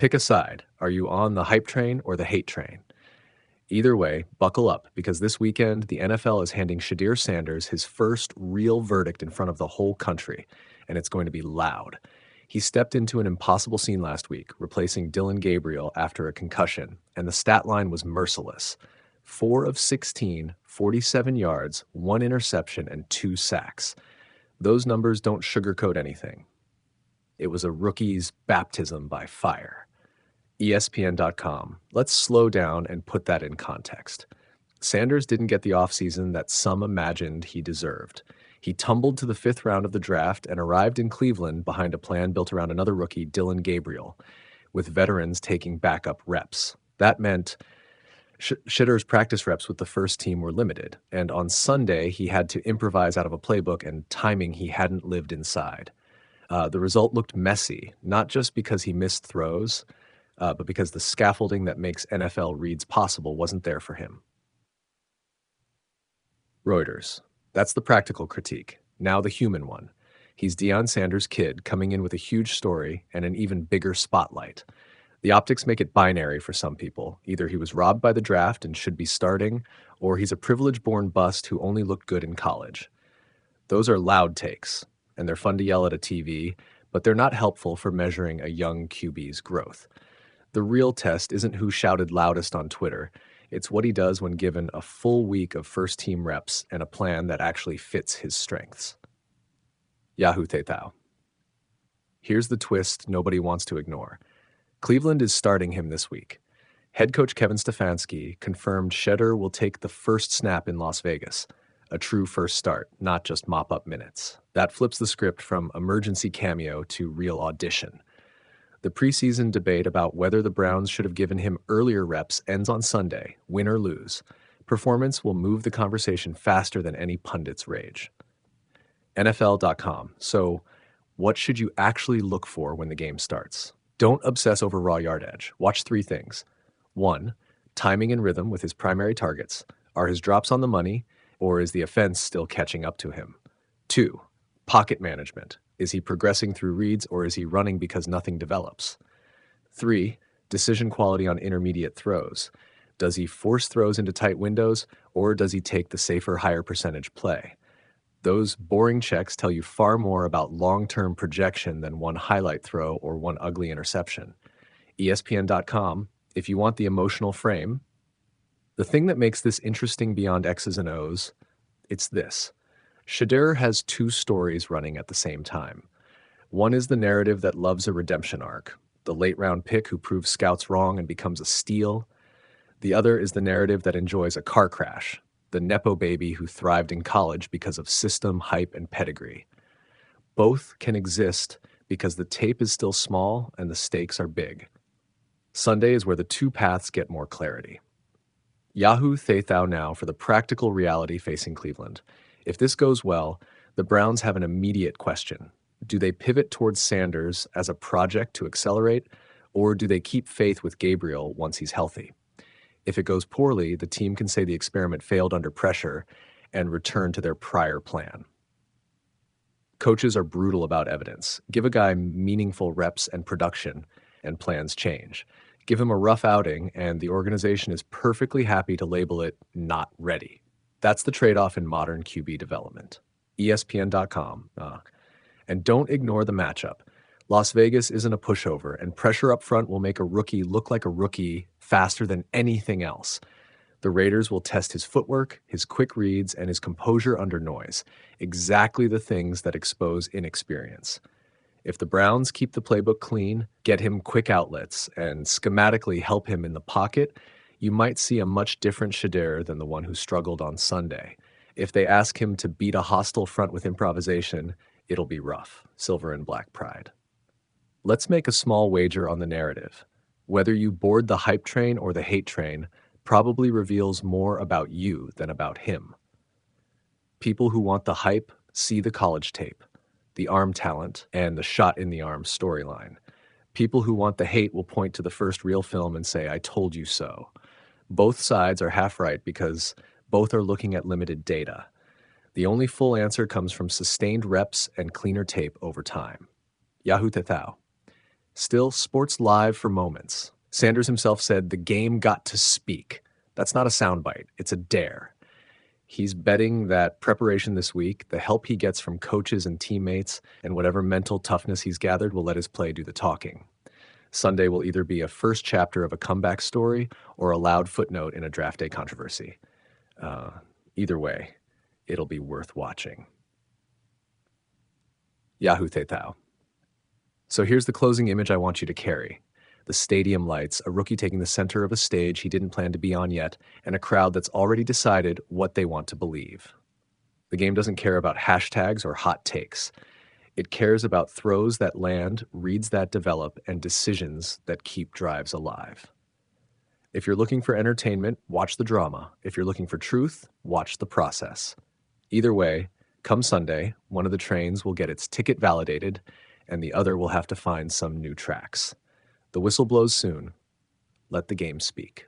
Pick a side. Are you on the hype train or the hate train? Either way, buckle up because this weekend the NFL is handing Shedeur Sanders his first real verdict in front of the whole country, and it's going to be loud. He stepped into an impossible scene last week, replacing Dillon Gabriel after a concussion, and the stat line was merciless. 4 of 16, 47 yards, 1 interception, and 2 sacks. Those numbers don't sugarcoat anything. It was a rookie's baptism by fire. ESPN.com. Let's slow down and put that in context. Sanders didn't get the offseason that some imagined he deserved. He tumbled to the 5th round of the draft and arrived in Cleveland behind a plan built around another rookie, Dillon Gabriel, with veterans taking backup reps. That meant Shedeur's practice reps with the first team were limited, and on Sunday he had to improvise out of a playbook and timing he hadn't lived inside. The result looked messy, not just because he missed throws, but because the scaffolding that makes NFL reads possible wasn't there for him. Reuters. That's the practical critique. Now the human one. He's Deion Sanders' kid coming in with a huge story and an even bigger spotlight. The optics make it binary for some people. Either he was robbed by the draft and should be starting, or he's a privilege-born bust who only looked good in college. Those are loud takes, and they're fun to yell at a TV, but they're not helpful for measuring a young QB's growth. The real test isn't who shouted loudest on Twitter. It's what he does when given a full week of first-team reps and a plan that actually fits his strengths. Yahoo Tetao. Here's the twist nobody wants to ignore. Cleveland is starting him this week. Head coach Kevin Stefanski confirmed Shedeur will take the first snap in Las Vegas, a true first start, not just mop-up minutes. That flips the script from emergency cameo to real audition. The preseason debate about whether the Browns should have given him earlier reps ends on Sunday, win or lose. Performance will move the conversation faster than any pundit's rage. NFL.com. So, what should you actually look for when the game starts? Don't obsess over raw yardage. Watch 3 things. 1, timing and rhythm with his primary targets. Are his drops on the money, or is the offense still catching up to him? 2, pocket management. Is he progressing through reads, or is he running because nothing develops? 3, decision quality on intermediate throws. Does he force throws into tight windows, or does he take the safer, higher percentage play? Those boring checks tell you far more about long-term projection than one highlight throw or one ugly interception. ESPN.com, if you want the emotional frame. The thing that makes this interesting beyond X's and O's, it's this. Shedeur has 2 stories running at the same time. One is the narrative that loves a redemption arc, the late-round pick who proves scouts wrong and becomes a steal. The other is the narrative that enjoys a car crash, the nepo baby who thrived in college because of system, hype, and pedigree. Both can exist because the tape is still small and the stakes are big. Sunday is where the 2 paths get more clarity. Yahoo Tetao now for the practical reality facing Cleveland. If this goes well, the Browns have an immediate question. Do they pivot towards Sanders as a project to accelerate, or do they keep faith with Gabriel once he's healthy? If it goes poorly, the team can say the experiment failed under pressure and return to their prior plan. Coaches are brutal about evidence. Give a guy meaningful reps and production, and plans change. Give him a rough outing, and the organization is perfectly happy to label it not ready. That's the trade-off in modern QB development. ESPN.com. And don't ignore the matchup. Las Vegas isn't a pushover, and pressure up front will make a rookie look like a rookie faster than anything else. The Raiders will test his footwork, his quick reads, and his composure under noise, exactly the things that expose inexperience. If the Browns keep the playbook clean, get him quick outlets, and schematically help him in the pocket, you might see a much different Shedeur than the one who struggled on Sunday. If they ask him to beat a hostile front with improvisation, it'll be rough. Silver and black pride. Let's make a small wager on the narrative. Whether you board the hype train or the hate train probably reveals more about you than about him. People who want the hype see the college tape, the arm talent, and the shot in the arm storyline. People who want the hate will point to the first real film and say, "I told you so." Both sides are half right because both are looking at limited data. The only full answer comes from sustained reps and cleaner tape over time. Yahoo Tetao. Still, sports live for moments. Sanders himself said the game got to speak. That's not a soundbite, it's a dare. He's betting that preparation this week, the help he gets from coaches and teammates, and whatever mental toughness he's gathered will let his play do the talking. Sunday will either be a first chapter of a comeback story or a loud footnote in a draft day controversy. Either way, it'll be worth watching. Yahoo Tetao. So here's the closing image I want you to carry. The stadium lights, a rookie taking the center of a stage he didn't plan to be on yet, and a crowd that's already decided what they want to believe. The game doesn't care about hashtags or hot takes. It cares about throws that land, reads that develop, and decisions that keep drives alive. If you're looking for entertainment, watch the drama. If you're looking for truth, watch the process. Either way, come Sunday, one of the trains will get its ticket validated, and the other will have to find some new tracks. The whistle blows soon. Let the game speak.